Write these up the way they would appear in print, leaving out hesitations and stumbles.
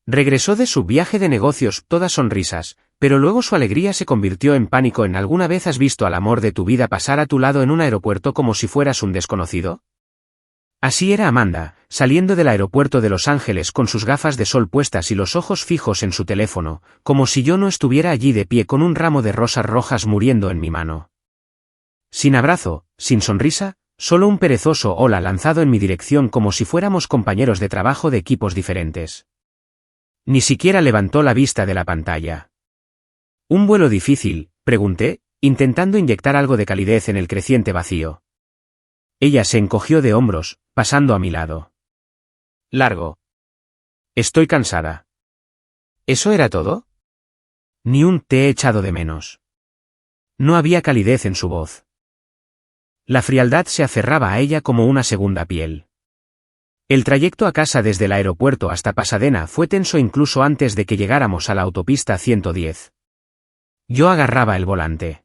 Regresó de su viaje de negocios, todas sonrisas, pero luego su alegría se convirtió en pánico. ¿En alguna vez has visto al amor de tu vida pasar a tu lado en un aeropuerto como si fueras un desconocido? Así era Amanda, saliendo del aeropuerto de Los Ángeles con sus gafas de sol puestas y los ojos fijos en su teléfono, como si yo no estuviera allí de pie con un ramo de rosas rojas muriendo en mi mano. Sin abrazo, sin sonrisa, solo un perezoso hola lanzado en mi dirección como si fuéramos compañeros de trabajo de equipos diferentes. Ni siquiera levantó la vista de la pantalla. ¿Un vuelo difícil?, pregunté, intentando inyectar algo de calidez en el creciente vacío. Ella se encogió de hombros, pasando a mi lado. Largo. Estoy cansada. ¿Eso era todo? Ni un te he echado de menos. No había calidez en su voz. La frialdad se aferraba a ella como una segunda piel. El trayecto a casa desde el aeropuerto hasta Pasadena fue tenso incluso antes de que llegáramos a la autopista 110. Yo agarraba el volante.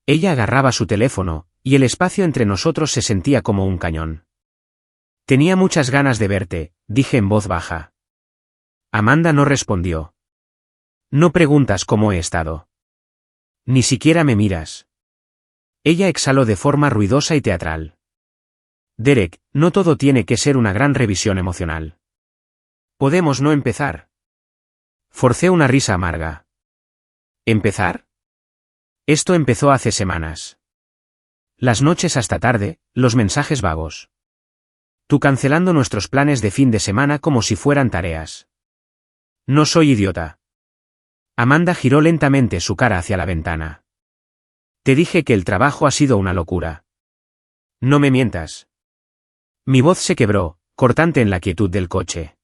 Ella agarraba su teléfono, y el espacio entre nosotros se sentía como un cañón. Tenía muchas ganas de verte, dije en voz baja. Amanda no respondió. No preguntas cómo he estado. Ni siquiera me miras. Ella exhaló de forma ruidosa y teatral. Derek, no todo tiene que ser una gran revisión emocional. ¿Podemos no empezar? Forcé una risa amarga. ¿Empezar? Esto empezó hace semanas. Las noches hasta tarde, los mensajes vagos. Tú cancelando nuestros planes de fin de semana como si fueran tareas. No soy idiota. Amanda giró lentamente su cara hacia la ventana. Te dije que el trabajo ha sido una locura. No me mientas. Mi voz se quebró, cortante en la quietud del coche.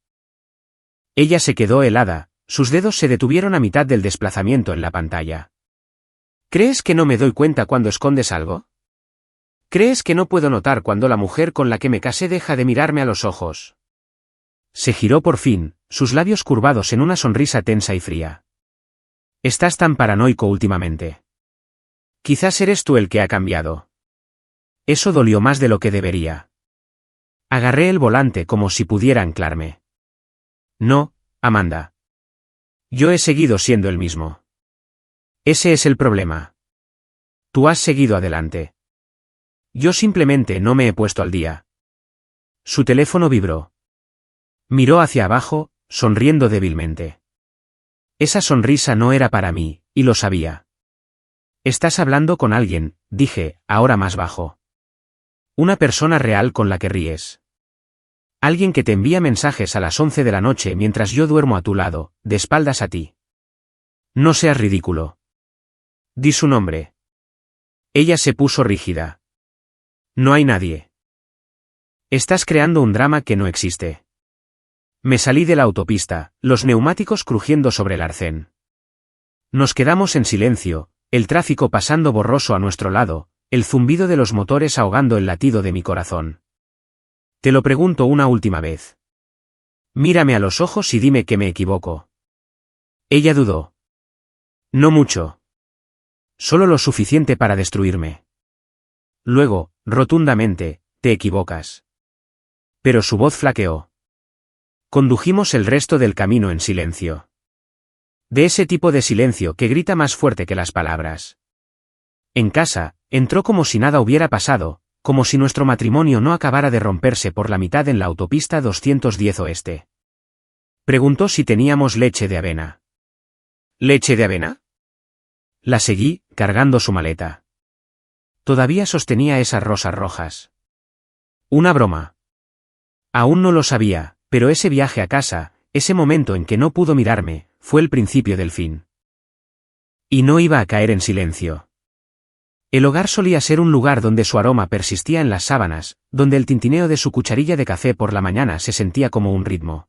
Ella se quedó helada, sus dedos se detuvieron a mitad del desplazamiento en la pantalla. ¿Crees que no me doy cuenta cuando escondes algo? ¿Crees que no puedo notar cuando la mujer con la que me casé deja de mirarme a los ojos? Se giró por fin, sus labios curvados en una sonrisa tensa y fría. Estás tan paranoico últimamente. Quizás eres tú el que ha cambiado. Eso dolió más de lo que debería. Agarré el volante como si pudiera anclarme. No, Amanda. Yo he seguido siendo el mismo. Ese es el problema. Tú has seguido adelante. Yo simplemente no me he puesto al día. Su teléfono vibró. Miró hacia abajo, sonriendo débilmente. Esa sonrisa no era para mí, y lo sabía. Estás hablando con alguien, dije, ahora más bajo. Una persona real con la que ríes. Alguien que te envía mensajes a las 11 de la noche mientras yo duermo a tu lado, de espaldas a ti. No seas ridículo. Di su nombre. Ella se puso rígida. No hay nadie. Estás creando un drama que no existe. Me salí de la autopista, los neumáticos crujiendo sobre el arcén. Nos quedamos en silencio, el tráfico pasando borroso a nuestro lado, el zumbido de los motores ahogando el latido de mi corazón. Te lo pregunto una última vez. Mírame a los ojos y dime que me equivoco. Ella dudó. No mucho. Solo lo suficiente para destruirme. Luego, rotundamente, te equivocas. Pero su voz flaqueó. Condujimos el resto del camino en silencio. De ese tipo de silencio que grita más fuerte que las palabras. En casa, entró como si nada hubiera pasado, como si nuestro matrimonio no acabara de romperse por la mitad en la autopista 210 Oeste. Preguntó si teníamos leche de avena. ¿Leche de avena? La seguí, cargando su maleta. Todavía sostenía esas rosas rojas. Una broma. Aún no lo sabía, pero ese viaje a casa, ese momento en que no pudo mirarme, fue el principio del fin. Y no iba a caer en silencio. El hogar solía ser un lugar donde su aroma persistía en las sábanas, donde el tintineo de su cucharilla de café por la mañana se sentía como un ritmo.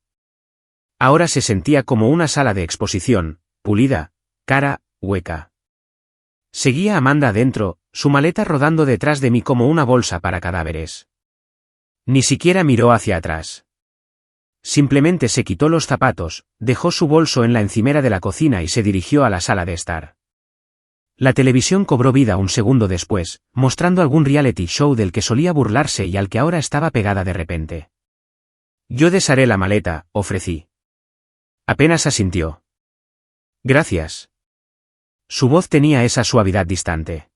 Ahora se sentía como una sala de exposición, pulida, cara, hueca. Seguía a Amanda adentro, su maleta rodando detrás de mí como una bolsa para cadáveres. Ni siquiera miró hacia atrás. Simplemente se quitó los zapatos, dejó su bolso en la encimera de la cocina y se dirigió a la sala de estar. La televisión cobró vida un segundo después, mostrando algún reality show del que solía burlarse y al que ahora estaba pegada de repente. Yo desharé la maleta, ofrecí. Apenas asintió. Gracias. Su voz tenía esa suavidad distante.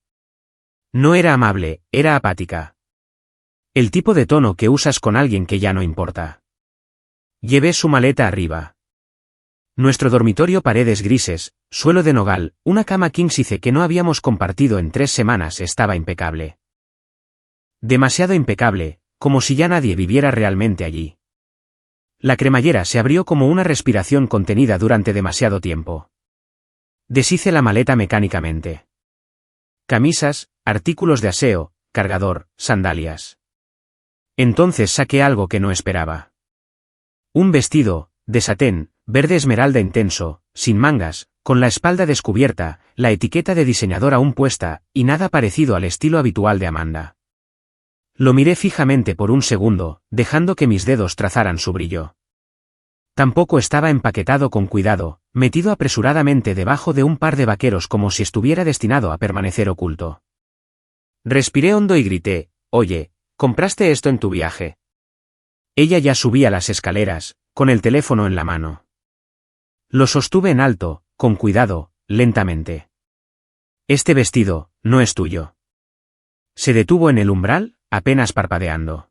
No era amable, era apática. El tipo de tono que usas con alguien que ya no importa. Llevé su maleta arriba. Nuestro dormitorio, paredes grises, suelo de nogal, una cama king size que no habíamos compartido en 3 semanas, estaba impecable. Demasiado impecable, como si ya nadie viviera realmente allí. La cremallera se abrió como una respiración contenida durante demasiado tiempo. Deshice la maleta mecánicamente. Camisas, artículos de aseo, cargador, sandalias. Entonces saqué algo que no esperaba. Un vestido, de satén, verde esmeralda intenso, sin mangas, con la espalda descubierta, la etiqueta de diseñador aún puesta, y nada parecido al estilo habitual de Amanda. Lo miré fijamente por un segundo, dejando que mis dedos trazaran su brillo. Tampoco estaba empaquetado con cuidado, metido apresuradamente debajo de un par de vaqueros como si estuviera destinado a permanecer oculto. Respiré hondo y grité, «Oye, ¿compraste esto en tu viaje?» Ella ya subía las escaleras, con el teléfono en la mano. Lo sostuve en alto, con cuidado, lentamente. «Este vestido, no es tuyo». Se detuvo en el umbral, apenas parpadeando.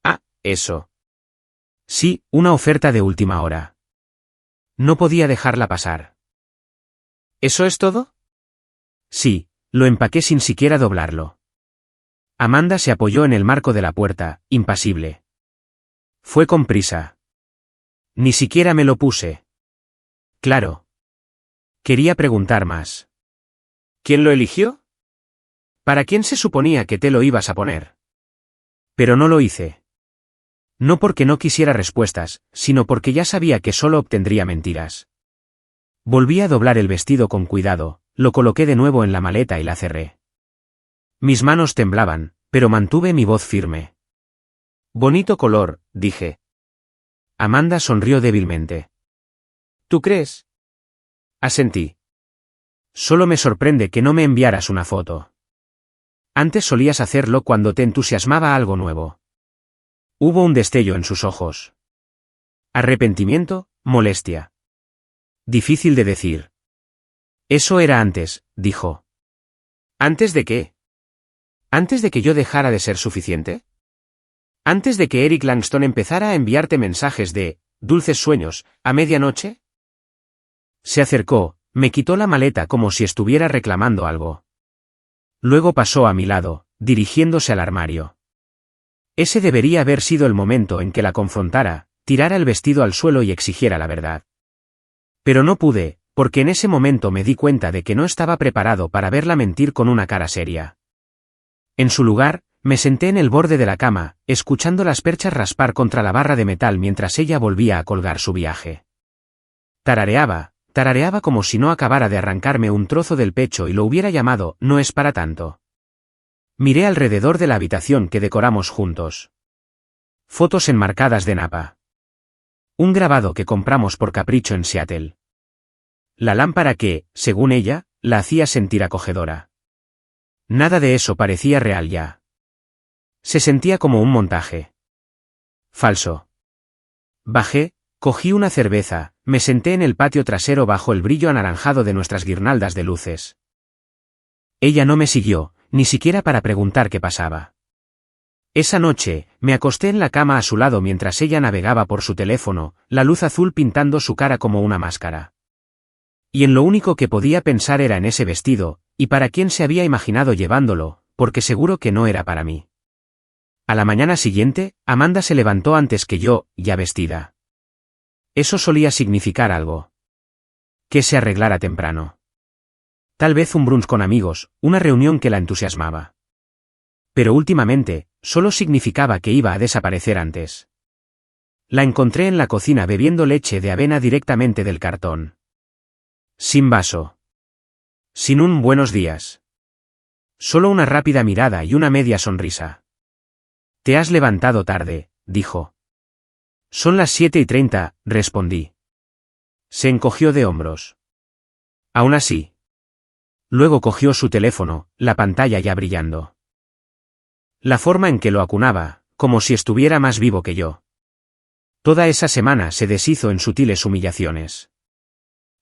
«Ah, eso». Sí, una oferta de última hora. No podía dejarla pasar. ¿Eso es todo? Sí, lo empaqué sin siquiera doblarlo. Amanda se apoyó en el marco de la puerta, impasible. Fue con prisa. Ni siquiera me lo puse. Claro. Quería preguntar más. ¿Quién lo eligió? ¿Para quién se suponía que te lo ibas a poner? Pero no lo hice. No porque no quisiera respuestas, sino porque ya sabía que solo obtendría mentiras. Volví a doblar el vestido con cuidado, lo coloqué de nuevo en la maleta y la cerré. Mis manos temblaban, pero mantuve mi voz firme. Bonito color, dije. Amanda sonrió débilmente. ¿Tú crees? Asentí. Solo me sorprende que no me enviaras una foto. Antes solías hacerlo cuando te entusiasmaba algo nuevo. Hubo un destello en sus ojos. Arrepentimiento, molestia. Difícil de decir. Eso era antes, dijo. ¿Antes de qué? ¿Antes de que yo dejara de ser suficiente? ¿Antes de que Eric Langston empezara a enviarte mensajes de dulces sueños a medianoche? Se acercó, me quitó la maleta como si estuviera reclamando algo. Luego pasó a mi lado, dirigiéndose al armario. Ese debería haber sido el momento en que la confrontara, tirara el vestido al suelo y exigiera la verdad. Pero no pude, porque en ese momento me di cuenta de que no estaba preparado para verla mentir con una cara seria. En su lugar, me senté en el borde de la cama, escuchando las perchas raspar contra la barra de metal mientras ella volvía a colgar su viaje. Tarareaba como si no acabara de arrancarme un trozo del pecho y lo hubiera llamado «No es para tanto». Miré alrededor de la habitación que decoramos juntos. Fotos enmarcadas de Napa. Un grabado que compramos por capricho en Seattle. La lámpara que, según ella, la hacía sentir acogedora. Nada de eso parecía real ya. Se sentía como un montaje. Falso. Bajé, cogí una cerveza, me senté en el patio trasero bajo el brillo anaranjado de nuestras guirnaldas de luces. Ella no me siguió, ni siquiera para preguntar qué pasaba. Esa noche, me acosté en la cama a su lado mientras ella navegaba por su teléfono, la luz azul pintando su cara como una máscara. Y en lo único que podía pensar era en ese vestido, y para quién se había imaginado llevándolo, porque seguro que no era para mí. A la mañana siguiente, Amanda se levantó antes que yo, ya vestida. Eso solía significar algo. Que se arreglara temprano. Tal vez un brunch con amigos, una reunión que la entusiasmaba. Pero últimamente, solo significaba que iba a desaparecer antes. La encontré en la cocina bebiendo leche de avena directamente del cartón. Sin vaso. Sin un buenos días. Solo una rápida mirada y una media sonrisa. Te has levantado tarde, dijo. Son las 7:30, respondí. Se encogió de hombros. Aún así. Luego cogió su teléfono, la pantalla ya brillando. La forma en que lo acunaba, como si estuviera más vivo que yo. Toda esa semana se deshizo en sutiles humillaciones.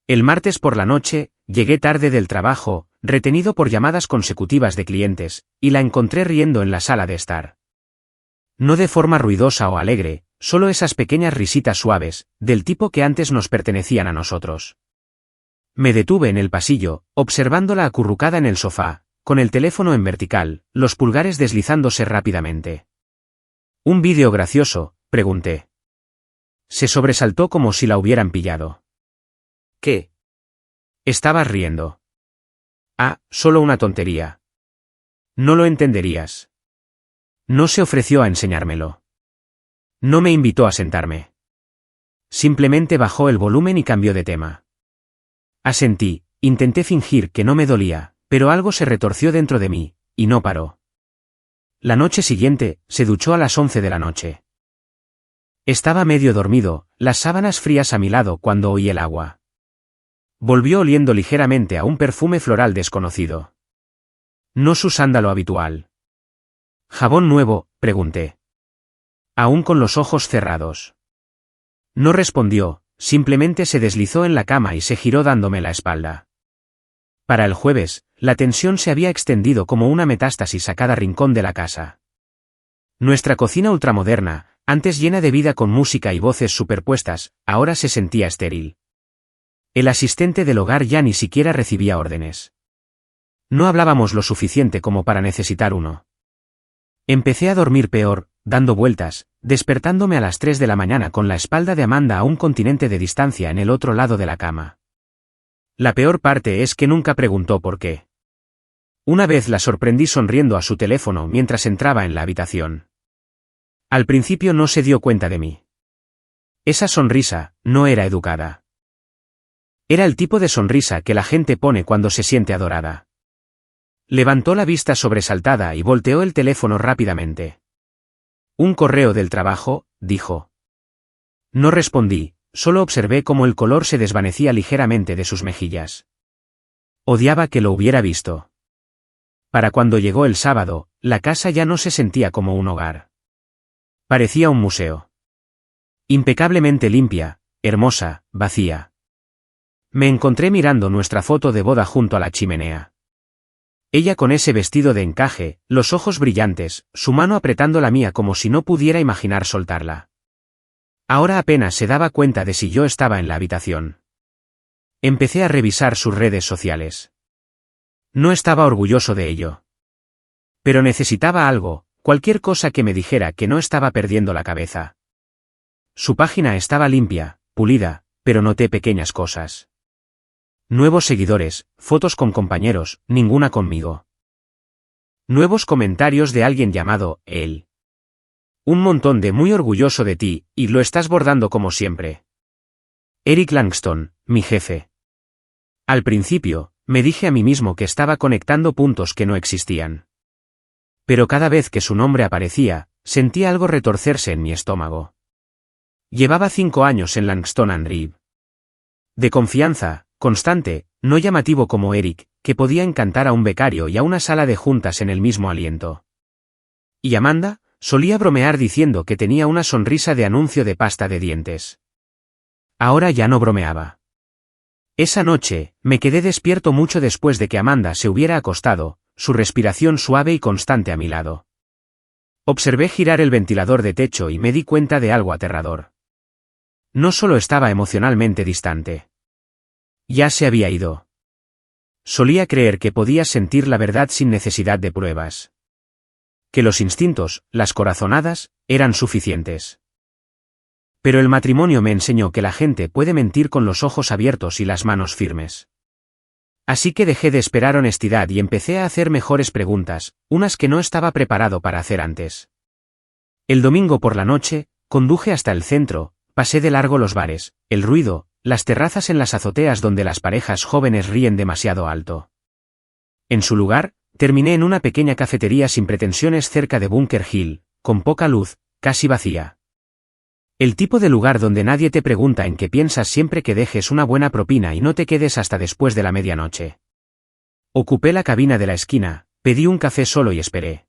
El martes por la noche, llegué tarde del trabajo, retenido por llamadas consecutivas de clientes, y la encontré riendo en la sala de estar. No de forma ruidosa o alegre, solo esas pequeñas risitas suaves, del tipo que antes nos pertenecían a nosotros. Me detuve en el pasillo, observándola acurrucada en el sofá, con el teléfono en vertical, los pulgares deslizándose rápidamente. ¿Un vídeo gracioso?, pregunté. Se sobresaltó como si la hubieran pillado. ¿Qué? Estabas riendo. Ah, solo una tontería. No lo entenderías. No se ofreció a enseñármelo. No me invitó a sentarme. Simplemente bajó el volumen y cambió de tema. Asentí, intenté fingir que no me dolía, pero algo se retorció dentro de mí, y no paró. La noche siguiente, se duchó a las 11 de la noche. Estaba medio dormido, las sábanas frías a mi lado cuando oí el agua. Volvió oliendo ligeramente a un perfume floral desconocido. No su sándalo habitual. ¿Jabón nuevo?, pregunté. Aún con los ojos cerrados. No respondió, simplemente se deslizó en la cama y se giró dándome la espalda. Para el jueves, la tensión se había extendido como una metástasis a cada rincón de la casa. Nuestra cocina ultramoderna, antes llena de vida con música y voces superpuestas, ahora se sentía estéril. El asistente del hogar ya ni siquiera recibía órdenes. No hablábamos lo suficiente como para necesitar uno. Empecé a dormir peor, dando vueltas, despertándome a las 3 de la mañana con la espalda de Amanda a un continente de distancia en el otro lado de la cama. La peor parte es que nunca preguntó por qué. Una vez la sorprendí sonriendo a su teléfono mientras entraba en la habitación. Al principio no se dio cuenta de mí. Esa sonrisa no era educada. Era el tipo de sonrisa que la gente pone cuando se siente adorada. Levantó la vista sobresaltada y volteó el teléfono rápidamente. «Un correo del trabajo», dijo. No respondí, solo observé cómo el color se desvanecía ligeramente de sus mejillas. Odiaba que lo hubiera visto. Para cuando llegó el sábado, la casa ya no se sentía como un hogar. Parecía un museo. Impecablemente limpia, hermosa, vacía. Me encontré mirando nuestra foto de boda junto a la chimenea. Ella con ese vestido de encaje, los ojos brillantes, su mano apretando la mía como si no pudiera imaginar soltarla. Ahora apenas se daba cuenta de si yo estaba en la habitación. Empecé a revisar sus redes sociales. No estaba orgulloso de ello. Pero necesitaba algo, cualquier cosa que me dijera que no estaba perdiendo la cabeza. Su página estaba limpia, pulida, pero noté pequeñas cosas. Nuevos seguidores, fotos con compañeros, ninguna conmigo. Nuevos comentarios de alguien llamado él. Un montón de muy orgulloso de ti, y lo estás bordando como siempre. Eric Langston, mi jefe. Al principio, me dije a mí mismo que estaba conectando puntos que no existían. Pero cada vez que su nombre aparecía, sentía algo retorcerse en mi estómago. Llevaba 5 años en Langston and Reeve. De confianza, constante, no llamativo como Eric, que podía encantar a un becario y a una sala de juntas en el mismo aliento. Y Amanda, solía bromear diciendo que tenía una sonrisa de anuncio de pasta de dientes. Ahora ya no bromeaba. Esa noche, me quedé despierto mucho después de que Amanda se hubiera acostado, su respiración suave y constante a mi lado. Observé girar el ventilador de techo y me di cuenta de algo aterrador. No solo estaba emocionalmente distante. Ya se había ido. Solía creer que podías sentir la verdad sin necesidad de pruebas. Que los instintos, las corazonadas, eran suficientes. Pero el matrimonio me enseñó que la gente puede mentir con los ojos abiertos y las manos firmes. Así que dejé de esperar honestidad y empecé a hacer mejores preguntas, unas que no estaba preparado para hacer antes. El domingo por la noche, conduje hasta el centro, pasé de largo los bares, el ruido, las terrazas en las azoteas donde las parejas jóvenes ríen demasiado alto. En su lugar, terminé en una pequeña cafetería sin pretensiones cerca de Bunker Hill, con poca luz, casi vacía. El tipo de lugar donde nadie te pregunta en qué piensas siempre que dejes una buena propina y no te quedes hasta después de la medianoche. Ocupé la cabina de la esquina, pedí un café solo y esperé.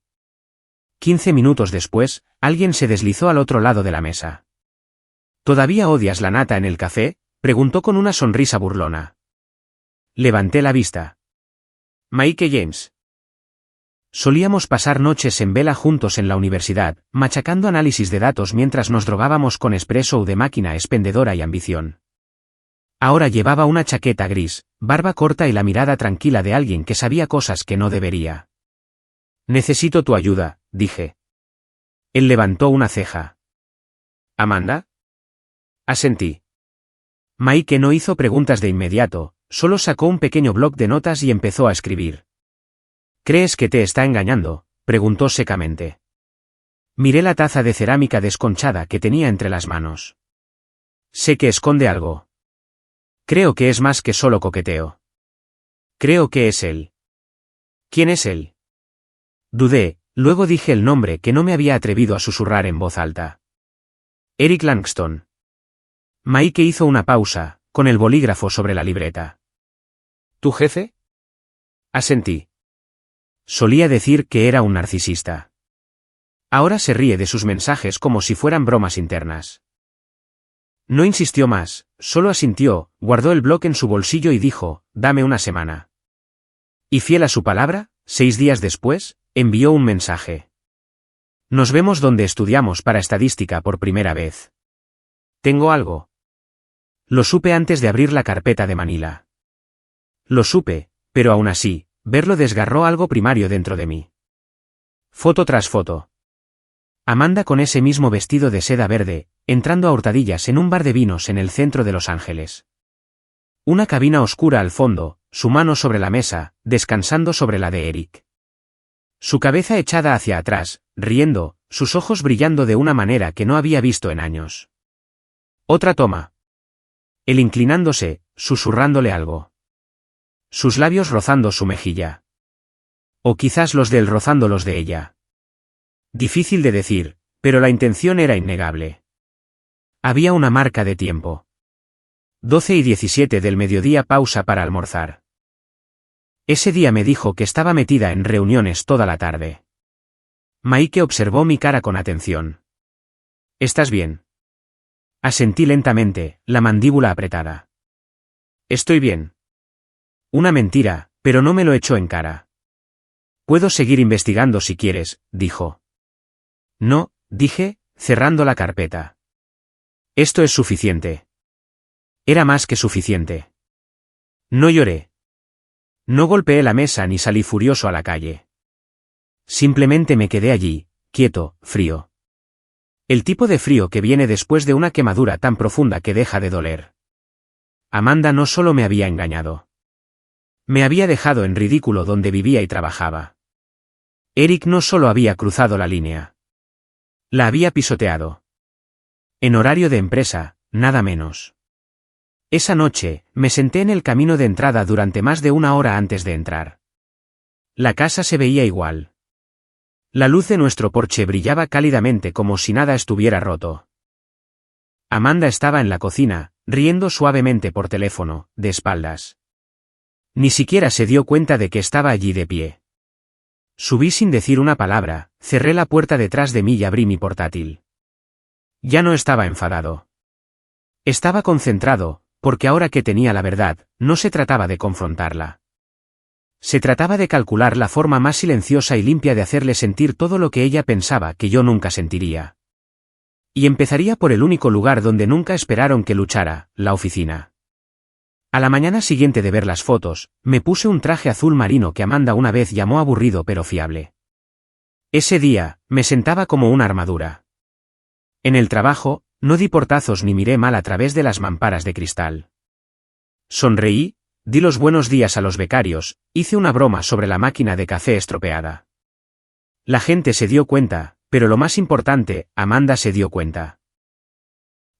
15 minutos después, alguien se deslizó al otro lado de la mesa. ¿Todavía odias la nata en el café?, preguntó con una sonrisa burlona. Levanté la vista. Mike James. Solíamos pasar noches en vela juntos en la universidad, machacando análisis de datos mientras nos drogábamos con espresso de máquina expendedora y ambición. Ahora llevaba una chaqueta gris, barba corta y la mirada tranquila de alguien que sabía cosas que no debería. Necesito tu ayuda, dije. Él levantó una ceja. ¿Amanda? Asentí. Mike no hizo preguntas de inmediato, solo sacó un pequeño bloc de notas y empezó a escribir. ¿Crees que te está engañando?, preguntó secamente. Miré la taza de cerámica desconchada que tenía entre las manos. Sé que esconde algo. Creo que es más que solo coqueteo. Creo que es él. ¿Quién es él? Dudé, luego dije el nombre que no me había atrevido a susurrar en voz alta. Eric Langston. Mike hizo una pausa, con el bolígrafo sobre la libreta. ¿Tu jefe? Asentí. Solía decir que era un narcisista. Ahora se ríe de sus mensajes como si fueran bromas internas. No insistió más, solo asintió, guardó el bloc en su bolsillo y dijo, dame una semana. Y fiel a su palabra, 6 días después, envió un mensaje. Nos vemos donde estudiamos para estadística por primera vez. ¿Tengo algo? Lo supe antes de abrir la carpeta de Manila. Lo supe, pero aún así, verlo desgarró algo primario dentro de mí. Foto tras foto. Amanda con ese mismo vestido de seda verde, entrando a hurtadillas en un bar de vinos en el centro de Los Ángeles. Una cabina oscura al fondo, su mano sobre la mesa, descansando sobre la de Eric. Su cabeza echada hacia atrás, riendo, sus ojos brillando de una manera que no había visto en años. Otra toma. Él inclinándose, susurrándole algo. Sus labios rozando su mejilla. O quizás los de él rozando los de ella. Difícil de decir, pero la intención era innegable. Había una marca de tiempo. 12:17 del mediodía, pausa para almorzar. Ese día me dijo que estaba metida en reuniones toda la tarde. Mike observó mi cara con atención. ¿Estás bien? Asentí lentamente, la mandíbula apretada. Estoy bien. Una mentira, pero no me lo echó en cara. Puedo seguir investigando si quieres, dijo. No, dije, cerrando la carpeta. Esto es suficiente. Era más que suficiente. No lloré. No golpeé la mesa ni salí furioso a la calle. Simplemente me quedé allí, quieto, frío. El tipo de frío que viene después de una quemadura tan profunda que deja de doler. Amanda no solo me había engañado. Me había dejado en ridículo donde vivía y trabajaba. Eric no solo había cruzado la línea. La había pisoteado. En horario de empresa, nada menos. Esa noche, me senté en el camino de entrada durante más de 1 hora antes de entrar. La casa se veía igual. La luz de nuestro porche brillaba cálidamente como si nada estuviera roto. Amanda estaba en la cocina, riendo suavemente por teléfono, de espaldas. Ni siquiera se dio cuenta de que estaba allí de pie. Subí sin decir una palabra, cerré la puerta detrás de mí y abrí mi portátil. Ya no estaba enfadado. Estaba concentrado, porque ahora que tenía la verdad, no se trataba de confrontarla. Se trataba de calcular la forma más silenciosa y limpia de hacerle sentir todo lo que ella pensaba que yo nunca sentiría. Y empezaría por el único lugar donde nunca esperaron que luchara, la oficina. A la mañana siguiente de ver las fotos, me puse un traje azul marino que Amanda una vez llamó aburrido pero fiable. Ese día, me sentaba como una armadura. En el trabajo, no di portazos ni miré mal a través de las mamparas de cristal. Sonreí, di los buenos días a los becarios, hice una broma sobre la máquina de café estropeada. La gente se dio cuenta, pero lo más importante, Amanda se dio cuenta.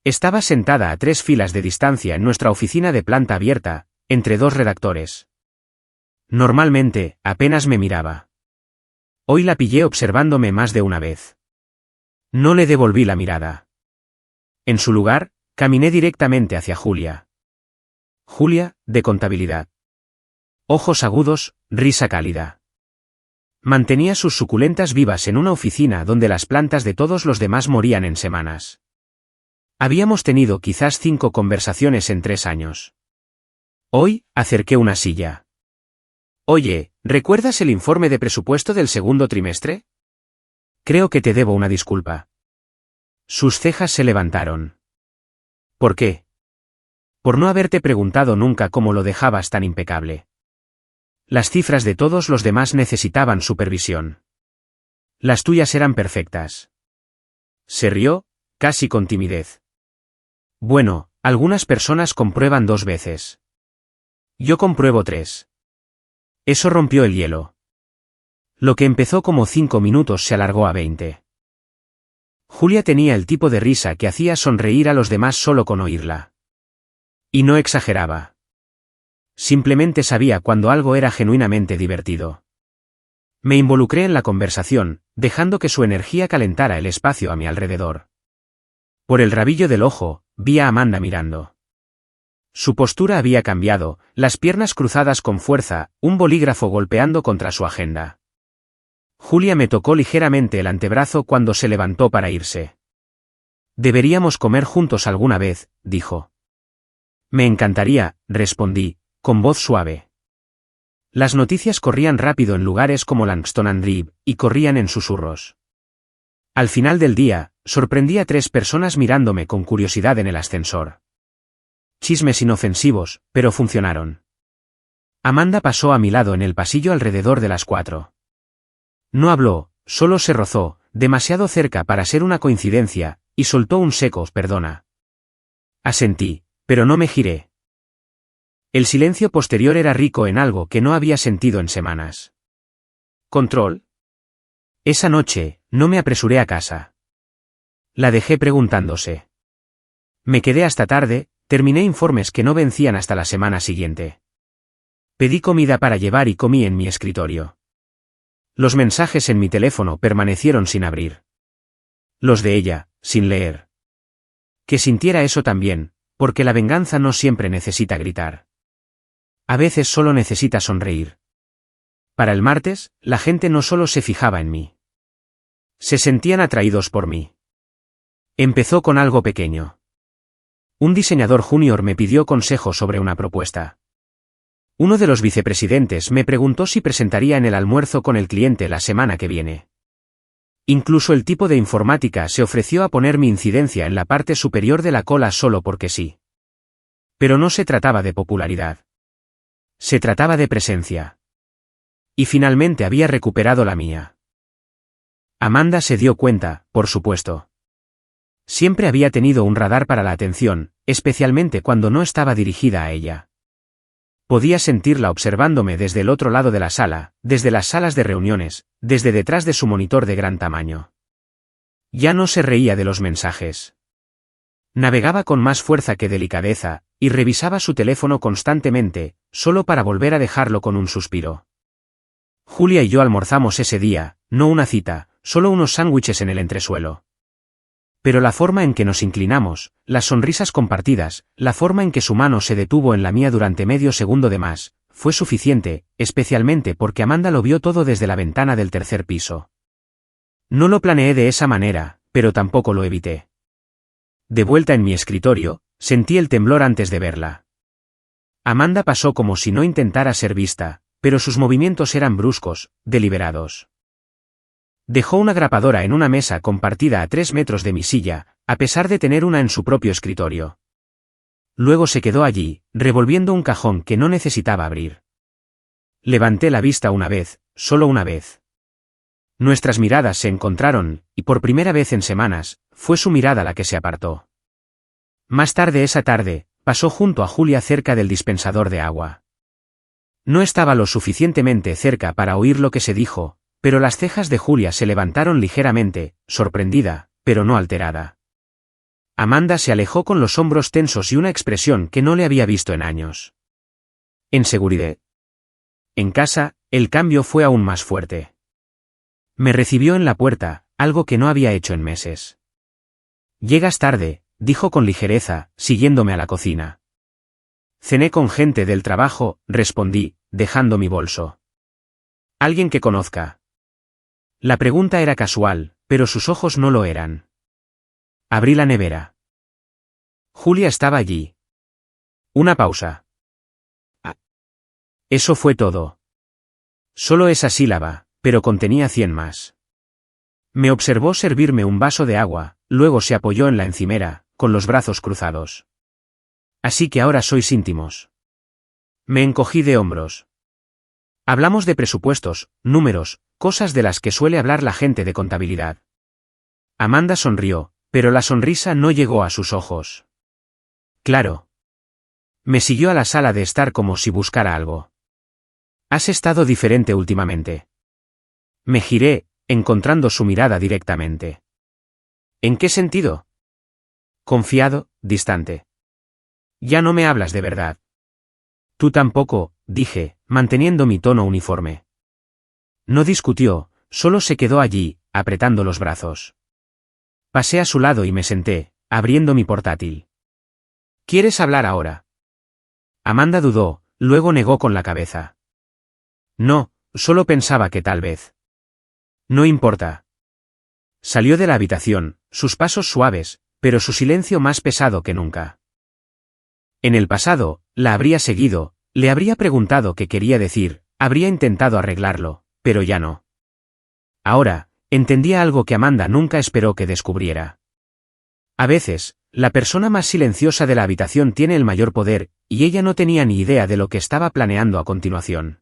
Estaba sentada a 3 filas de distancia en nuestra oficina de planta abierta, entre 2 redactores. Normalmente, apenas me miraba. Hoy la pillé observándome más de una vez. No le devolví la mirada. En su lugar, caminé directamente hacia Julia. Julia, de contabilidad. Ojos agudos, risa cálida. Mantenía sus suculentas vivas en una oficina donde las plantas de todos los demás morían en semanas. Habíamos tenido quizás 5 conversaciones en 3 años. Hoy, acerqué una silla. Oye, ¿recuerdas el informe de presupuesto del segundo trimestre? Creo que te debo una disculpa. Sus cejas se levantaron. ¿Por qué? Por no haberte preguntado nunca cómo lo dejabas tan impecable. Las cifras de todos los demás necesitaban supervisión. Las tuyas eran perfectas. Se rió, casi con timidez. Bueno, algunas personas comprueban 2 veces. Yo compruebo 3. Eso rompió el hielo. Lo que empezó como 5 minutos se alargó a 20. Julia tenía el tipo de risa que hacía sonreír a los demás solo con oírla. Y no exageraba. Simplemente sabía cuando algo era genuinamente divertido. Me involucré en la conversación, dejando que su energía calentara el espacio a mi alrededor. Por el rabillo del ojo, vi a Amanda mirando. Su postura había cambiado, las piernas cruzadas con fuerza, un bolígrafo golpeando contra su agenda. Julia me tocó ligeramente el antebrazo cuando se levantó para irse. Deberíamos comer juntos alguna vez, dijo. Me encantaría, respondí, con voz suave. Las noticias corrían rápido en lugares como Langston-on-Drive, y corrían en susurros. Al final del día, sorprendí a 3 personas mirándome con curiosidad en el ascensor. Chismes inofensivos, pero funcionaron. Amanda pasó a mi lado en el pasillo alrededor de las 4. No habló, solo se rozó, demasiado cerca para ser una coincidencia, y soltó un seco «perdona». Asentí, pero no me giré. El silencio posterior era rico en algo que no había sentido en semanas. ¿Control? Esa noche, no me apresuré a casa. La dejé preguntándose. Me quedé hasta tarde, terminé informes que no vencían hasta la semana siguiente. Pedí comida para llevar y comí en mi escritorio. Los mensajes en mi teléfono permanecieron sin abrir. Los de ella, sin leer. Que sintiera eso también, porque la venganza no siempre necesita gritar. A veces solo necesita sonreír. Para el martes, la gente no solo se fijaba en mí. Se sentían atraídos por mí. Empezó con algo pequeño. Un diseñador junior me pidió consejo sobre una propuesta. Uno de los vicepresidentes me preguntó si presentaría en el almuerzo con el cliente la semana que viene. Incluso el tipo de informática se ofreció a poner mi incidencia en la parte superior de la cola solo porque sí. Pero no se trataba de popularidad. Se trataba de presencia. Y finalmente había recuperado la mía. Amanda se dio cuenta, por supuesto. Siempre había tenido un radar para la atención, especialmente cuando no estaba dirigida a ella. Podía sentirla observándome desde el otro lado de la sala, desde las salas de reuniones, desde detrás de su monitor de gran tamaño. Ya no se reía de los mensajes. Navegaba con más fuerza que delicadeza, y revisaba su teléfono constantemente, solo para volver a dejarlo con un suspiro. Julia y yo almorzamos ese día, no una cita, solo unos sándwiches en el entresuelo. Pero la forma en que nos inclinamos, las sonrisas compartidas, la forma en que su mano se detuvo en la mía durante medio segundo de más, fue suficiente, especialmente porque Amanda lo vio todo desde la ventana del 3er piso. No lo planeé de esa manera, pero tampoco lo evité. De vuelta en mi escritorio, sentí el temblor antes de verla. Amanda pasó como si no intentara ser vista, pero sus movimientos eran bruscos, deliberados. Dejó una grapadora en una mesa compartida a 3 metros de mi silla, a pesar de tener una en su propio escritorio. Luego se quedó allí, revolviendo un cajón que no necesitaba abrir. Levanté la vista una vez, solo una vez. Nuestras miradas se encontraron, y por primera vez en semanas, fue su mirada la que se apartó. Más tarde esa tarde, pasó junto a Julia cerca del dispensador de agua. No estaba lo suficientemente cerca para oír lo que se dijo, pero las cejas de Julia se levantaron ligeramente, sorprendida, pero no alterada. Amanda se alejó con los hombros tensos y una expresión que no le había visto en años. En seguridad. En casa, el cambio fue aún más fuerte. Me recibió en la puerta, algo que no había hecho en meses. Llegas tarde, dijo con ligereza, siguiéndome a la cocina. Cené con gente del trabajo, respondí, dejando mi bolso. Alguien que conozca. La pregunta era casual, pero sus ojos no lo eran. Abrí la nevera. Julia estaba allí. Una pausa. Ah. Eso fue todo. Solo esa sílaba, pero contenía 100 más. Me observó servirme un vaso de agua, luego se apoyó en la encimera, con los brazos cruzados. Así que ahora sois íntimos. Me encogí de hombros. Hablamos de presupuestos, números, cosas de las que suele hablar la gente de contabilidad. Amanda sonrió, pero la sonrisa no llegó a sus ojos. Claro. Me siguió a la sala de estar como si buscara algo. Has estado diferente últimamente. Me giré, encontrando su mirada directamente. ¿En qué sentido? Confiado, distante. Ya no me hablas de verdad. Tú tampoco, dije, manteniendo mi tono uniforme. No discutió, solo se quedó allí, apretando los brazos. Pasé a su lado y me senté, abriendo mi portátil. ¿Quieres hablar ahora? Amanda dudó, luego negó con la cabeza. No, solo pensaba que tal vez. No importa. Salió de la habitación, sus pasos suaves, pero su silencio más pesado que nunca. En el pasado, la habría seguido, le habría preguntado qué quería decir, habría intentado arreglarlo, pero ya no. Ahora, entendía algo que Amanda nunca esperó que descubriera. A veces, la persona más silenciosa de la habitación tiene el mayor poder, y ella no tenía ni idea de lo que estaba planeando a continuación.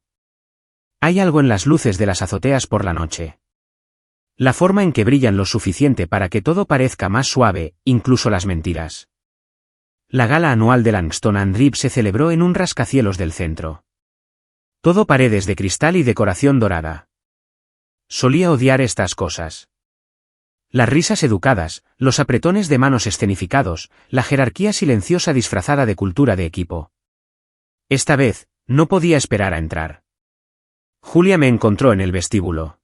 Hay algo en las luces de las azoteas por la noche. La forma en que brillan lo suficiente para que todo parezca más suave, incluso las mentiras. La gala anual de Langston and Rip se celebró en un rascacielos del centro. Todo paredes de cristal y decoración dorada. Solía odiar estas cosas. Las risas educadas, los apretones de manos escenificados, la jerarquía silenciosa disfrazada de cultura de equipo. Esta vez, no podía esperar a entrar. Julia me encontró en el vestíbulo.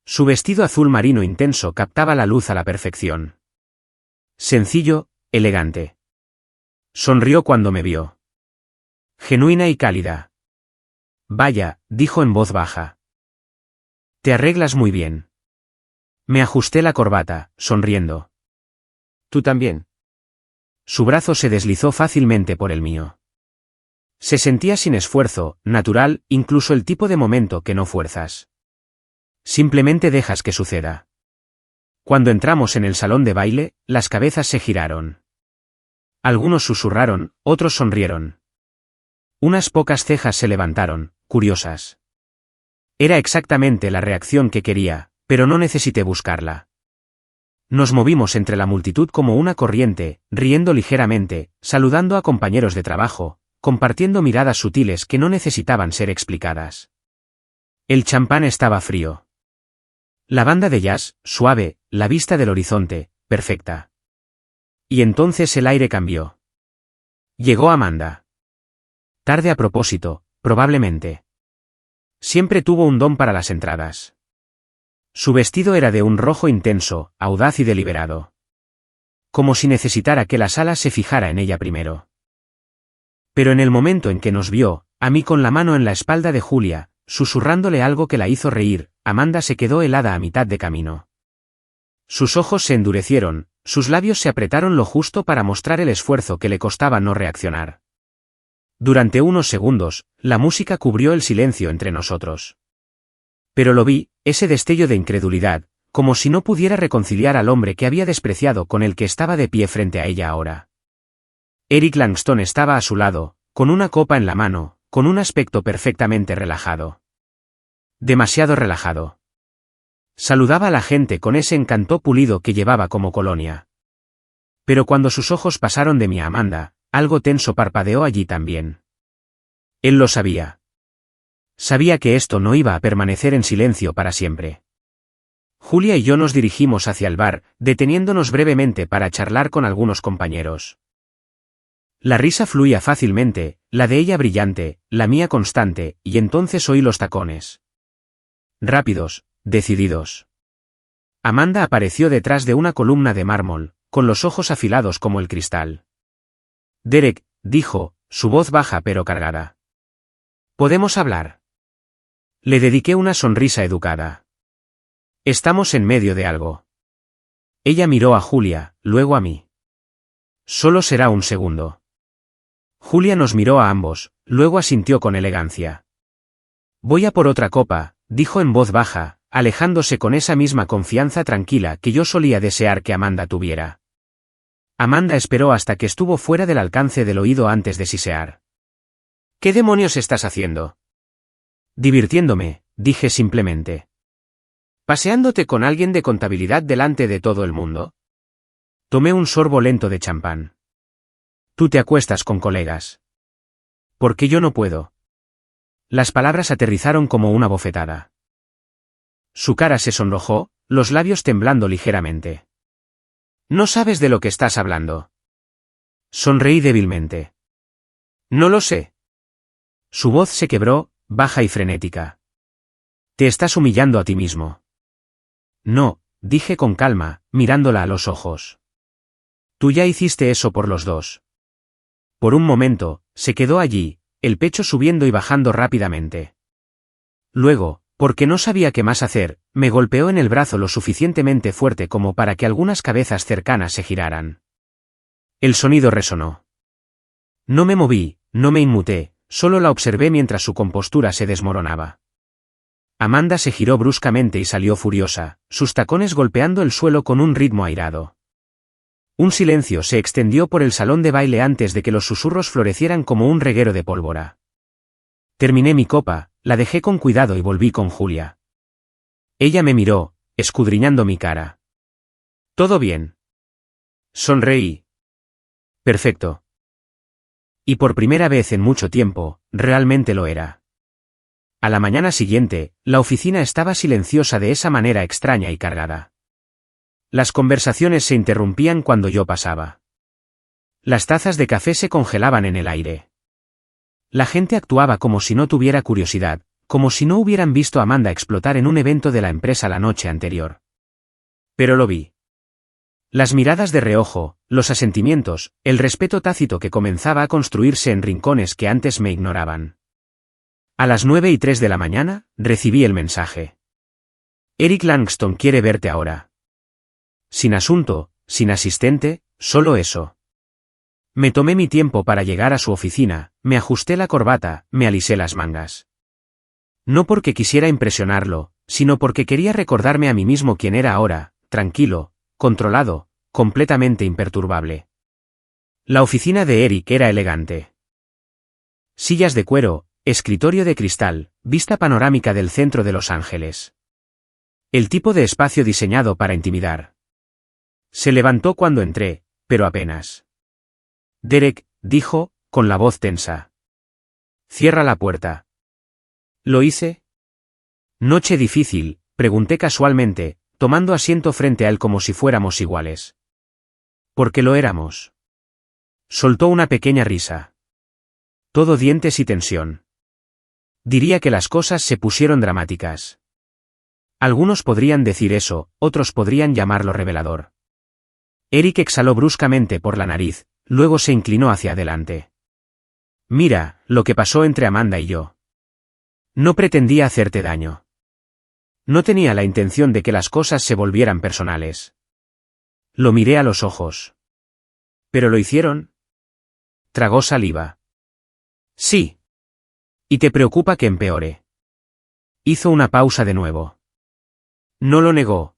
Su vestido azul marino intenso captaba la luz a la perfección. Sencillo, elegante. Sonrió cuando me vio. Genuina y cálida. Vaya, dijo en voz baja. Te arreglas muy bien. Me ajusté la corbata, sonriendo. ¿Tú también? Su brazo se deslizó fácilmente por el mío. Se sentía sin esfuerzo, natural, incluso el tipo de momento que no fuerzas. Simplemente dejas que suceda. Cuando entramos en el salón de baile, las cabezas se giraron. Algunos susurraron, otros sonrieron. Unas pocas cejas se levantaron, curiosas. Era exactamente la reacción que quería, pero no necesité buscarla. Nos movimos entre la multitud como una corriente, riendo ligeramente, saludando a compañeros de trabajo, compartiendo miradas sutiles que no necesitaban ser explicadas. El champán estaba frío. La banda de jazz, suave, la vista del horizonte, perfecta. Y entonces el aire cambió. Llegó Amanda. Tarde a propósito, probablemente. Siempre tuvo un don para las entradas. Su vestido era de un rojo intenso, audaz y deliberado. Como si necesitara que la sala se fijara en ella primero. Pero en el momento en que nos vio, a mí con la mano en la espalda de Julia, susurrándole algo que la hizo reír, Amanda se quedó helada a mitad de camino. Sus ojos se endurecieron, sus labios se apretaron lo justo para mostrar el esfuerzo que le costaba no reaccionar. Durante unos segundos, la música cubrió el silencio entre nosotros. Pero lo vi, ese destello de incredulidad, como si no pudiera reconciliar al hombre que había despreciado con el que estaba de pie frente a ella ahora. Eric Langston estaba a su lado, con una copa en la mano, con un aspecto perfectamente relajado. Demasiado relajado. Saludaba a la gente con ese encanto pulido que llevaba como colonia. Pero cuando sus ojos pasaron de mí a Amanda, algo tenso parpadeó allí también. Él lo sabía. Sabía que esto no iba a permanecer en silencio para siempre. Julia y yo nos dirigimos hacia el bar, deteniéndonos brevemente para charlar con algunos compañeros. La risa fluía fácilmente, la de ella brillante, la mía constante, y entonces oí los tacones. Rápidos, decididos. Amanda apareció detrás de una columna de mármol, con los ojos afilados como el cristal. Derek, dijo, su voz baja pero cargada. ¿Podemos hablar? Le dediqué una sonrisa educada. Estamos en medio de algo. Ella miró a Julia, luego a mí. Solo será un segundo. Julia nos miró a ambos, luego asintió con elegancia. Voy a por otra copa, dijo en voz baja, alejándose con esa misma confianza tranquila que yo solía desear que Amanda tuviera. Amanda esperó hasta que estuvo fuera del alcance del oído antes de sisear. ¿Qué demonios estás haciendo? Divirtiéndome, dije simplemente. ¿Paseándote con alguien de contabilidad delante de todo el mundo? Tomé un sorbo lento de champán. Tú te acuestas con colegas. ¿Por qué yo no puedo? Las palabras aterrizaron como una bofetada. Su cara se sonrojó, los labios temblando ligeramente. No sabes de lo que estás hablando. Sonreí débilmente. No lo sé. Su voz se quebró, baja y frenética. Te estás humillando a ti mismo. No, dije con calma, mirándola a los ojos. Tú ya hiciste eso por los dos. Por un momento, se quedó allí, el pecho subiendo y bajando rápidamente. Luego, porque no sabía qué más hacer, me golpeó en el brazo lo suficientemente fuerte como para que algunas cabezas cercanas se giraran. El sonido resonó. No me moví, no me inmuté, solo la observé mientras su compostura se desmoronaba. Amanda se giró bruscamente y salió furiosa, sus tacones golpeando el suelo con un ritmo airado. Un silencio se extendió por el salón de baile antes de que los susurros florecieran como un reguero de pólvora. Terminé mi copa, la dejé con cuidado y volví con Julia. Ella me miró, escudriñando mi cara. ¿Todo bien? Sonreí. Perfecto. Y por primera vez en mucho tiempo, realmente lo era. A la mañana siguiente, la oficina estaba silenciosa de esa manera extraña y cargada. Las conversaciones se interrumpían cuando yo pasaba. Las tazas de café se congelaban en el aire. La gente actuaba como si no tuviera curiosidad, como si no hubieran visto a Amanda explotar en un evento de la empresa la noche anterior. Pero lo vi. Las miradas de reojo, los asentimientos, el respeto tácito que comenzaba a construirse en rincones que antes me ignoraban. A las 9:03 de la mañana, recibí el mensaje. Eric Langston quiere verte ahora. Sin asunto, sin asistente, solo eso. Me tomé mi tiempo para llegar a su oficina, me ajusté la corbata, me alisé las mangas. No porque quisiera impresionarlo, sino porque quería recordarme a mí mismo quién era ahora, tranquilo, controlado, completamente imperturbable. La oficina de Eric era elegante. Sillas de cuero, escritorio de cristal, vista panorámica del centro de Los Ángeles. El tipo de espacio diseñado para intimidar. Se levantó cuando entré, pero apenas. Derek, dijo, con la voz tensa. Cierra la puerta. ¿Lo hice? Noche difícil, pregunté casualmente, tomando asiento frente a él como si fuéramos iguales. Porque lo éramos. Soltó una pequeña risa. Todo dientes y tensión. Diría que las cosas se pusieron dramáticas. Algunos podrían decir eso, otros podrían llamarlo revelador. Eric exhaló bruscamente por la nariz, luego se inclinó hacia adelante. Mira, lo que pasó entre Amanda y yo. No pretendía hacerte daño. No tenía la intención de que las cosas se volvieran personales. Lo miré a los ojos. ¿Pero lo hicieron? Tragó saliva. Sí. ¿Y te preocupa que empeore? Hizo una pausa de nuevo. No lo negó.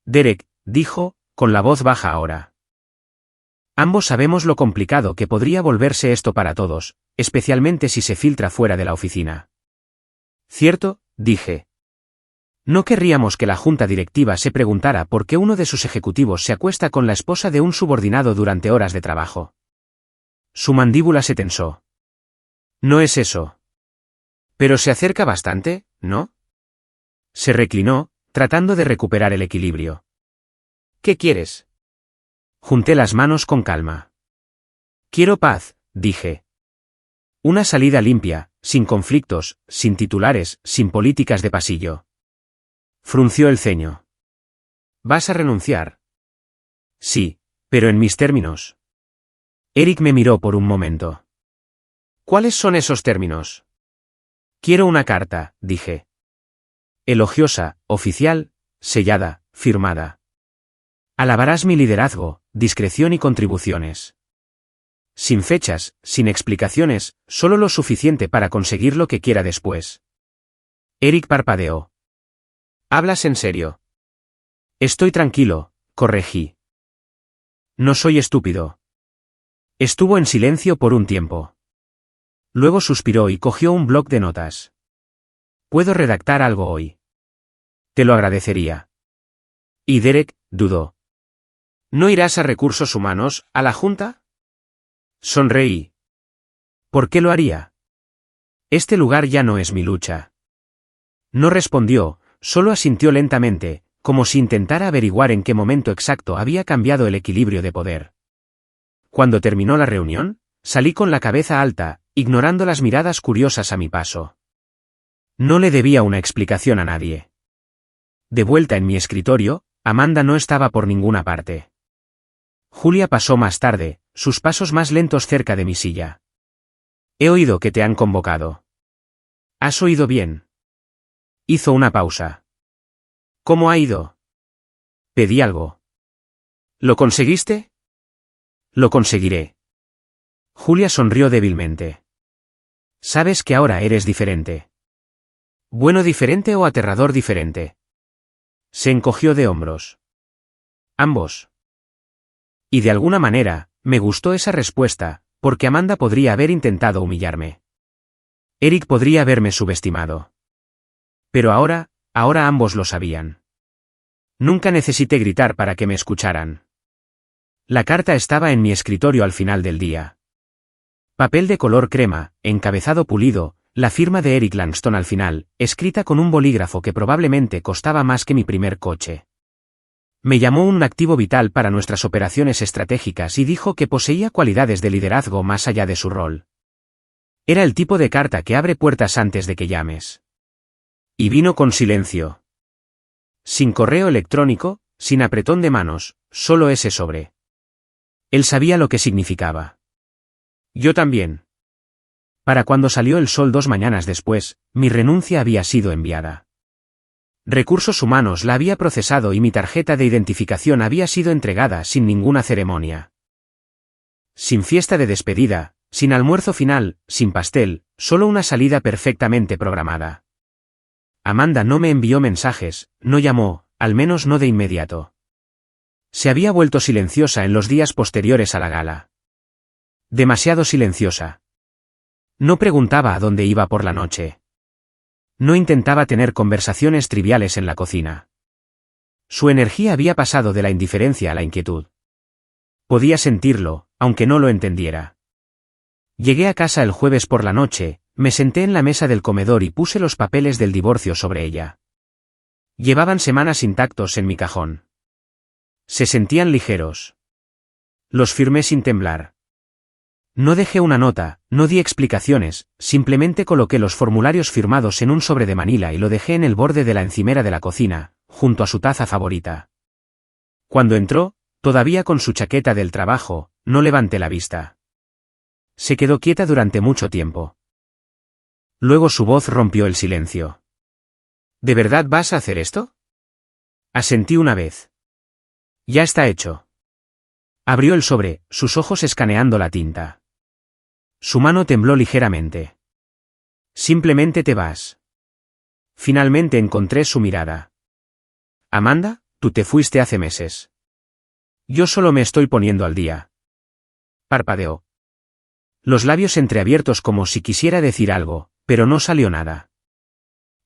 Derek, dijo, con la voz baja ahora. Ambos sabemos lo complicado que podría volverse esto para todos, especialmente si se filtra fuera de la oficina. ¿Cierto?, dije. No querríamos que la junta directiva se preguntara por qué uno de sus ejecutivos se acuesta con la esposa de un subordinado durante horas de trabajo. Su mandíbula se tensó. No es eso. Pero se acerca bastante, ¿no? Se reclinó, tratando de recuperar el equilibrio. ¿Qué quieres? Junté las manos con calma. Quiero paz, dije. Una salida limpia, sin conflictos, sin titulares, sin políticas de pasillo. Frunció el ceño. ¿Vas a renunciar? Sí, pero en mis términos. Eric me miró por un momento. ¿Cuáles son esos términos? Quiero una carta, dije. Elogiosa, oficial, sellada, firmada. Alabarás mi liderazgo, discreción y contribuciones. Sin fechas, sin explicaciones, solo lo suficiente para conseguir lo que quiera después. Eric parpadeó. ¿Hablas en serio? Estoy tranquilo, corregí. No soy estúpido. Estuvo en silencio por un tiempo. Luego suspiró y cogió un bloc de notas. Puedo redactar algo hoy. Te lo agradecería. Y Derek dudó. ¿No irás a Recursos Humanos, a la Junta? Sonreí. ¿Por qué lo haría? Este lugar ya no es mi lucha. No respondió, solo asintió lentamente, como si intentara averiguar en qué momento exacto había cambiado el equilibrio de poder. Cuando terminó la reunión, salí con la cabeza alta, ignorando las miradas curiosas a mi paso. No le debía una explicación a nadie. De vuelta en mi escritorio, Amanda no estaba por ninguna parte. Julia pasó más tarde, sus pasos más lentos cerca de mi silla. He oído que te han convocado. ¿Has oído bien? Hizo una pausa. ¿Cómo ha ido? Pedí algo. ¿Lo conseguiste? Lo conseguiré. Julia sonrió débilmente. Sabes que ahora eres diferente. ¿Bueno diferente o aterrador diferente? Se encogió de hombros. Ambos. Y de alguna manera, me gustó esa respuesta, porque Amanda podría haber intentado humillarme. Eric podría haberme subestimado. Pero ahora ambos lo sabían. Nunca necesité gritar para que me escucharan. La carta estaba en mi escritorio al final del día. Papel de color crema, encabezado pulido, la firma de Eric Langston al final, escrita con un bolígrafo que probablemente costaba más que mi primer coche. Me llamó un activo vital para nuestras operaciones estratégicas y dijo que poseía cualidades de liderazgo más allá de su rol. Era el tipo de carta que abre puertas antes de que llames. Y vino con silencio. Sin correo electrónico, sin apretón de manos, solo ese sobre. Él sabía lo que significaba. Yo también. Para cuando salió el sol 2 mañanas después, mi renuncia había sido enviada. Recursos Humanos la había procesado y mi tarjeta de identificación había sido entregada sin ninguna ceremonia. Sin fiesta de despedida, sin almuerzo final, sin pastel, solo una salida perfectamente programada. Amanda no me envió mensajes, no llamó, al menos no de inmediato. Se había vuelto silenciosa en los días posteriores a la gala. Demasiado silenciosa. No preguntaba a dónde iba por la noche. No intentaba tener conversaciones triviales en la cocina. Su energía había pasado de la indiferencia a la inquietud. Podía sentirlo, aunque no lo entendiera. Llegué a casa el jueves por la noche, me senté en la mesa del comedor y puse los papeles del divorcio sobre ella. Llevaban semanas intactos en mi cajón. Se sentían ligeros. Los firmé sin temblar. No dejé una nota, no di explicaciones, simplemente coloqué los formularios firmados en un sobre de manila y lo dejé en el borde de la encimera de la cocina, junto a su taza favorita. Cuando entró, todavía con su chaqueta del trabajo, no levanté la vista. Se quedó quieta durante mucho tiempo. Luego su voz rompió el silencio. ¿De verdad vas a hacer esto? Asentí una vez. Ya está hecho. Abrió el sobre, sus ojos escaneando la tinta. Su mano tembló ligeramente. Simplemente te vas. Finalmente encontré su mirada. Amanda, tú te fuiste hace meses. Yo solo me estoy poniendo al día. Parpadeó. Los labios entreabiertos como si quisiera decir algo, pero no salió nada.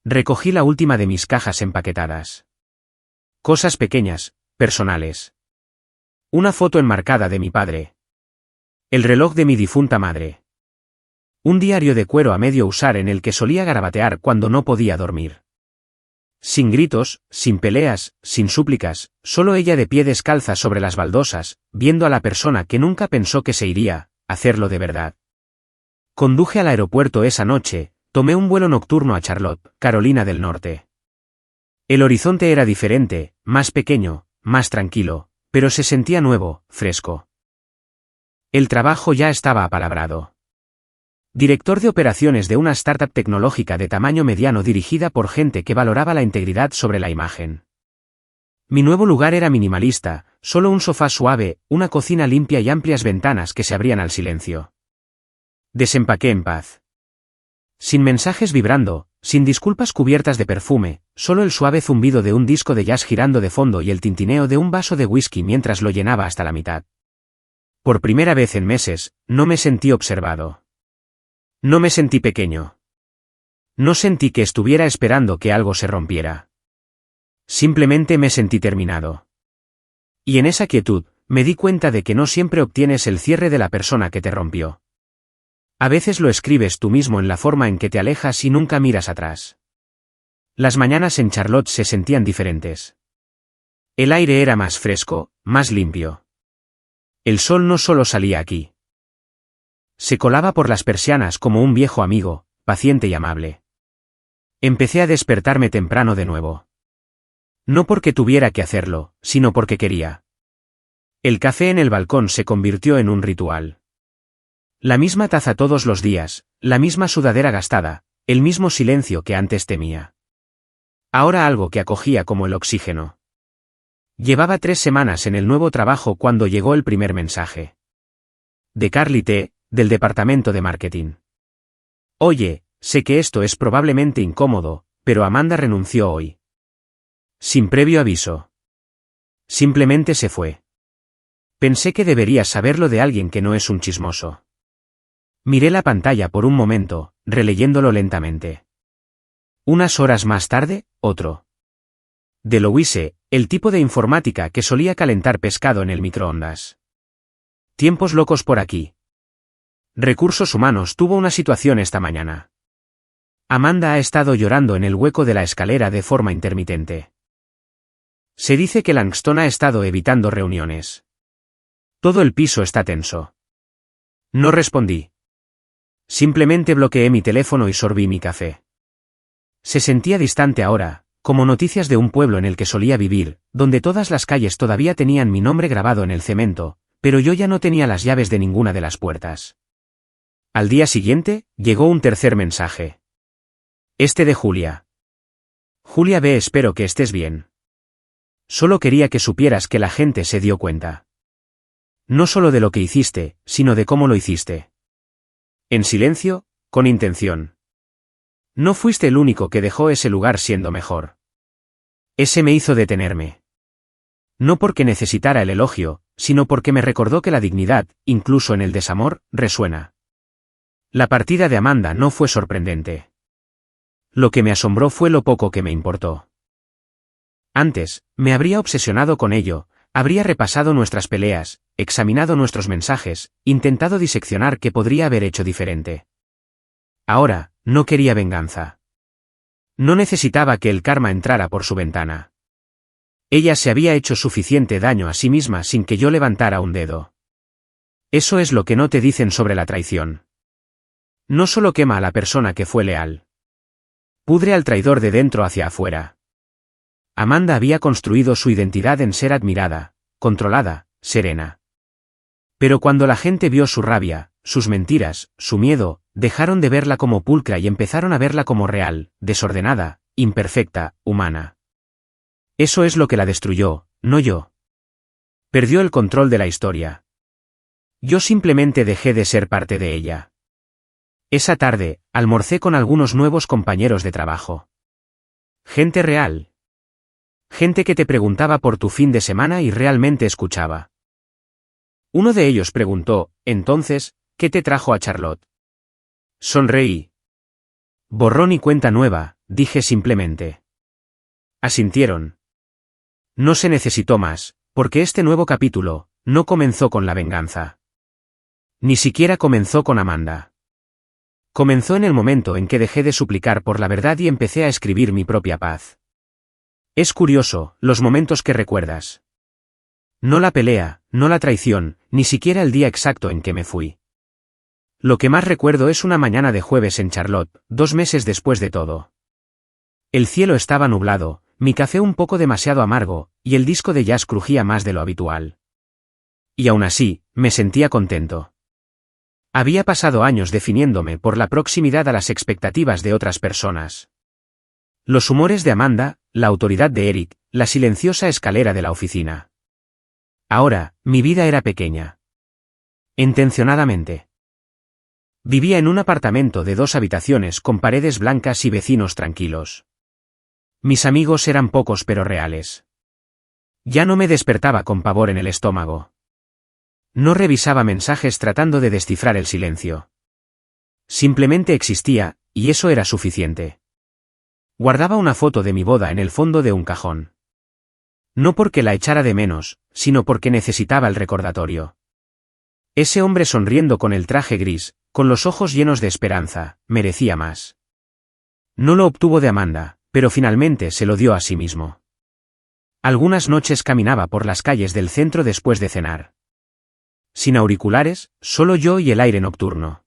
Recogí la última de mis cajas empaquetadas. Cosas pequeñas, personales. Una foto enmarcada de mi padre. El reloj de mi difunta madre. Un diario de cuero a medio usar en el que solía garabatear cuando no podía dormir. Sin gritos, sin peleas, sin súplicas, solo ella de pie descalza sobre las baldosas, viendo a la persona que nunca pensó que se iría, hacerlo de verdad. Conduje al aeropuerto esa noche, tomé un vuelo nocturno a Charlotte, Carolina del Norte. El horizonte era diferente, más pequeño, más tranquilo, pero se sentía nuevo, fresco. El trabajo ya estaba apalabrado. Director de operaciones de una startup tecnológica de tamaño mediano dirigida por gente que valoraba la integridad sobre la imagen. Mi nuevo lugar era minimalista, solo un sofá suave, una cocina limpia y amplias ventanas que se abrían al silencio. Desempaqué en paz. Sin mensajes vibrando, sin disculpas cubiertas de perfume, solo el suave zumbido de un disco de jazz girando de fondo y el tintineo de un vaso de whisky mientras lo llenaba hasta la mitad. Por primera vez en meses, no me sentí observado. No me sentí pequeño. No sentí que estuviera esperando que algo se rompiera. Simplemente me sentí terminado. Y en esa quietud, me di cuenta de que no siempre obtienes el cierre de la persona que te rompió. A veces lo escribes tú mismo en la forma en que te alejas y nunca miras atrás. Las mañanas en Charlotte se sentían diferentes. El aire era más fresco, más limpio. El sol no solo salía aquí. Se colaba por las persianas como un viejo amigo, paciente y amable. Empecé a despertarme temprano de nuevo. No porque tuviera que hacerlo, sino porque quería. El café en el balcón se convirtió en un ritual. La misma taza todos los días, la misma sudadera gastada, el mismo silencio que antes temía. Ahora algo que acogía como el oxígeno. Llevaba 3 semanas en el nuevo trabajo cuando llegó el primer mensaje. De Carly T., del departamento de marketing. Oye, sé que esto es probablemente incómodo, pero Amanda renunció hoy. Sin previo aviso. Simplemente se fue. Pensé que deberías saberlo de alguien que no es un chismoso. Miré la pantalla por un momento, releyéndolo lentamente. Unas horas más tarde, otro. De Louise, el tipo de informática que solía calentar pescado en el microondas. Tiempos locos por aquí. Recursos Humanos tuvo una situación esta mañana. Amanda ha estado llorando en el hueco de la escalera de forma intermitente. Se dice que Langston ha estado evitando reuniones. Todo el piso está tenso. No respondí. Simplemente bloqueé mi teléfono y sorbí mi café. Se sentía distante ahora, como noticias de un pueblo en el que solía vivir, donde todas las calles todavía tenían mi nombre grabado en el cemento, pero yo ya no tenía las llaves de ninguna de las puertas. Al día siguiente, llegó un tercer mensaje. Este de Julia. Julia B., espero que estés bien. Solo quería que supieras que la gente se dio cuenta. No solo de lo que hiciste, sino de cómo lo hiciste. En silencio, con intención. No fuiste el único que dejó ese lugar siendo mejor. Ese me hizo detenerme. No porque necesitara el elogio, sino porque me recordó que la dignidad, incluso en el desamor, resuena. La partida de Amanda no fue sorprendente. Lo que me asombró fue lo poco que me importó. Antes, me habría obsesionado con ello, habría repasado nuestras peleas, examinado nuestros mensajes, intentado diseccionar qué podría haber hecho diferente. Ahora, no quería venganza. No necesitaba que el karma entrara por su ventana. Ella se había hecho suficiente daño a sí misma sin que yo levantara un dedo. Eso es lo que no te dicen sobre la traición. No solo quema a la persona que fue leal. Pudre al traidor de dentro hacia afuera. Amanda había construido su identidad en ser admirada, controlada, serena. Pero cuando la gente vio su rabia, sus mentiras, su miedo, dejaron de verla como pulcra y empezaron a verla como real, desordenada, imperfecta, humana. Eso es lo que la destruyó, no yo. Perdió el control de la historia. Yo simplemente dejé de ser parte de ella. Esa tarde, almorcé con algunos nuevos compañeros de trabajo. Gente real. Gente que te preguntaba por tu fin de semana y realmente escuchaba. Uno de ellos preguntó, entonces, ¿qué te trajo a Charlotte? Sonreí. Borrón y cuenta nueva, dije simplemente. Asintieron. No se necesitó más, porque este nuevo capítulo, no comenzó con la venganza. Ni siquiera comenzó con Amanda. Comenzó en el momento en que dejé de suplicar por la verdad y empecé a escribir mi propia paz. Es curioso, los momentos que recuerdas. No la pelea, no la traición, ni siquiera el día exacto en que me fui. Lo que más recuerdo es una mañana de jueves en Charlotte, 2 meses después de todo. El cielo estaba nublado, mi café un poco demasiado amargo, y el disco de jazz crujía más de lo habitual. Y aún así, me sentía contento. Había pasado años definiéndome por la proximidad a las expectativas de otras personas. Los humores de Amanda, la autoridad de Eric, la silenciosa escalera de la oficina. Ahora, mi vida era pequeña. Intencionadamente. Vivía en un apartamento de 2 habitaciones con paredes blancas y vecinos tranquilos. Mis amigos eran pocos pero reales. Ya no me despertaba con pavor en el estómago. No revisaba mensajes tratando de descifrar el silencio. Simplemente existía, y eso era suficiente. Guardaba una foto de mi boda en el fondo de un cajón. No porque la echara de menos, sino porque necesitaba el recordatorio. Ese hombre sonriendo con el traje gris, con los ojos llenos de esperanza, merecía más. No lo obtuvo de Amanda, pero finalmente se lo dio a sí mismo. Algunas noches caminaba por las calles del centro después de cenar. Sin auriculares, solo yo y el aire nocturno.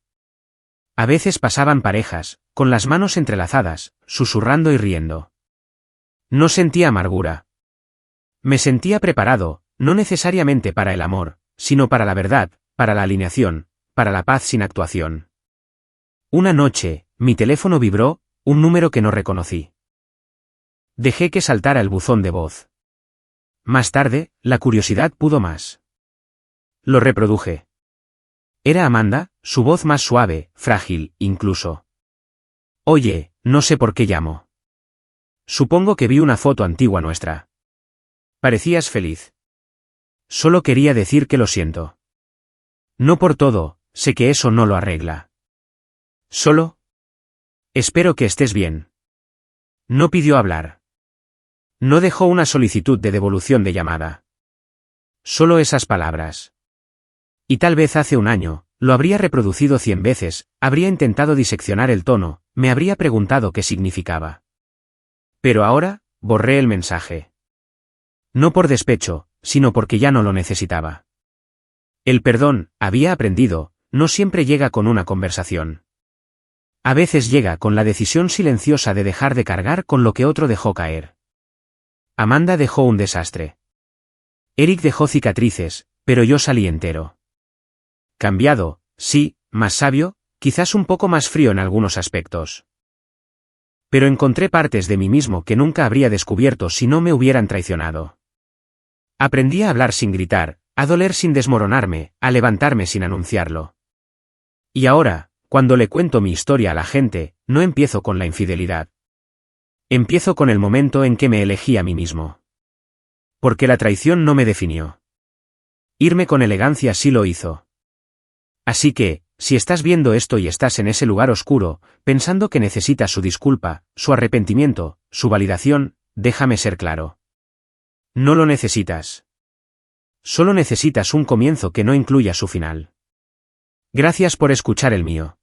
A veces pasaban parejas, con las manos entrelazadas, susurrando y riendo. No sentía amargura. Me sentía preparado, no necesariamente para el amor, sino para la verdad, para la alineación, para la paz sin actuación. Una noche, mi teléfono vibró, un número que no reconocí. Dejé que saltara el buzón de voz. Más tarde, la curiosidad pudo más. Lo reproduje. Era Amanda, su voz más suave, frágil, incluso. Oye, no sé por qué llamo. Supongo que vi una foto antigua nuestra. Parecías feliz. Solo quería decir que lo siento. No por todo, sé que eso no lo arregla. Solo. Espero que estés bien. No pidió hablar. No dejó una solicitud de devolución de llamada. Solo esas palabras. Y tal vez hace un año, lo habría reproducido 100 veces, habría intentado diseccionar el tono, me habría preguntado qué significaba. Pero ahora, borré el mensaje. No por despecho, sino porque ya no lo necesitaba. El perdón, había aprendido, no siempre llega con una conversación. A veces llega con la decisión silenciosa de dejar de cargar con lo que otro dejó caer. Amanda dejó un desastre. Eric dejó cicatrices, pero yo salí entero. Cambiado, sí, más sabio, quizás un poco más frío en algunos aspectos. Pero encontré partes de mí mismo que nunca habría descubierto si no me hubieran traicionado. Aprendí a hablar sin gritar, a doler sin desmoronarme, a levantarme sin anunciarlo. Y ahora, cuando le cuento mi historia a la gente, no empiezo con la infidelidad. Empiezo con el momento en que me elegí a mí mismo. Porque la traición no me definió. Irme con elegancia sí lo hizo. Así que, si estás viendo esto y estás en ese lugar oscuro, pensando que necesitas su disculpa, su arrepentimiento, su validación, déjame ser claro. No lo necesitas. Solo necesitas un comienzo que no incluya su final. Gracias por escuchar el mío.